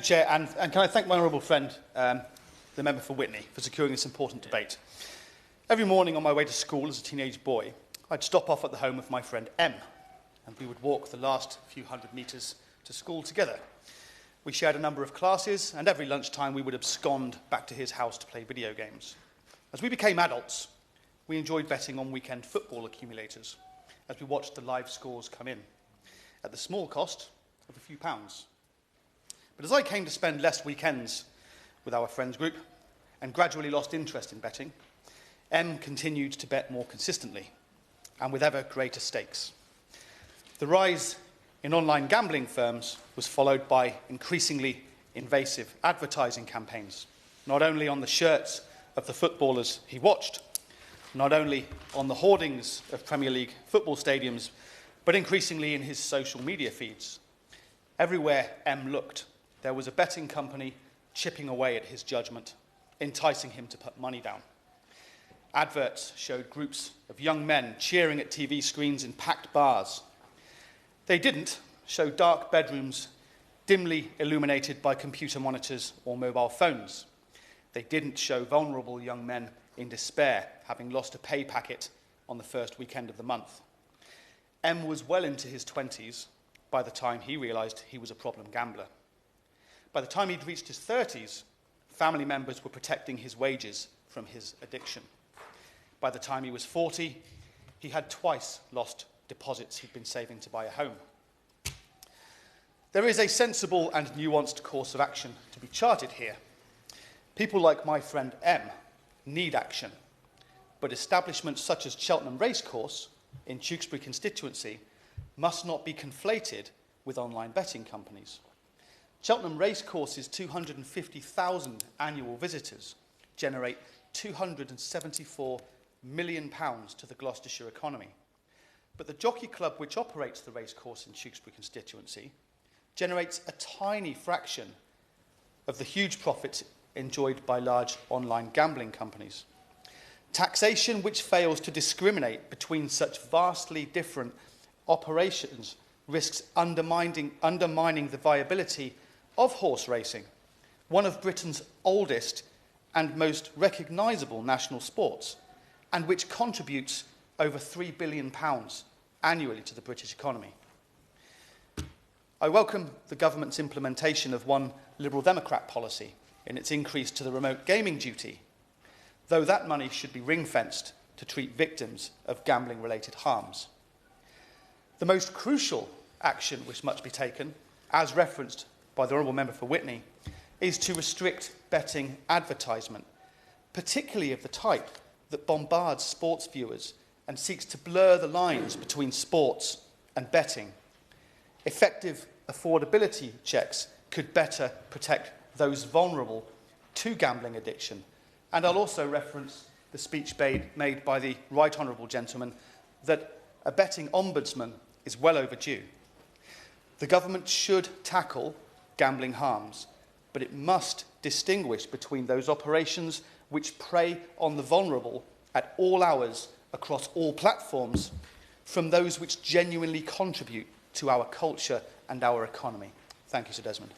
Chair, and can I thank my honourable friend, the member for Witney, for securing this important debate. Every morning on my way to school as a teenage boy, I'd stop off at the home of my friend M, and we would walk the last few hundred metres to school together. We shared a number of classes, and every lunchtime we would abscond back to his house to play video games. As we became adults, we enjoyed betting on weekend football accumulators as we watched the live scores come in, at the small cost of a few pounds. But as I came to spend less weekends with our friends group and gradually lost interest in betting, M continued to bet more consistently and with ever greater stakes. The rise in online gambling firms was followed by increasingly invasive advertising campaigns, not only on the shirts of the footballers he watched, not only on the hoardings of Premier League football stadiums, but increasingly in his social media feeds. Everywhere M looked, there was a betting company chipping away at his judgment, enticing him to put money down. Adverts showed groups of young men cheering at TV screens in packed bars. They didn't show dark bedrooms dimly illuminated by computer monitors or mobile phones. They didn't show vulnerable young men in despair, having lost a pay packet on the first weekend of the month. M was well into his 20s by the time he realised he was a problem gambler. By the time he'd reached his 30s, family members were protecting his wages from his addiction. By the time he was 40, he had twice lost deposits he'd been saving to buy a home. There is a sensible and nuanced course of action to be charted here. People like my friend M need action, but establishments such as Cheltenham Racecourse in Tewkesbury constituency must not be conflated with online betting companies. Cheltenham Racecourse's 250,000 annual visitors generate £274 million to the Gloucestershire economy. But the jockey club which operates the racecourse in Tewkesbury constituency generates a tiny fraction of the huge profits enjoyed by large online gambling companies. Taxation which fails to discriminate between such vastly different operations risks undermining the viability of horse racing, one of Britain's oldest and most recognisable national sports, and which contributes over £3 billion annually to the British economy. I welcome the government's implementation of one Liberal Democrat policy in its increase to the remote gaming duty, though that money should be ring-fenced to treat victims of gambling-related harms. The most crucial action which must be taken, as referenced by the Honourable Member for Witney, is to restrict betting advertisement, particularly of the type that bombards sports viewers and seeks to blur the lines between sports and betting. Effective affordability checks could better protect those vulnerable to gambling addiction. And I'll also reference the speech made by the Right Honourable Gentleman that a betting ombudsman is well overdue. The government should tackle gambling harms, but it must distinguish between those operations which prey on the vulnerable at all hours across all platforms from those which genuinely contribute to our culture and our economy. Thank you, Sir Desmond.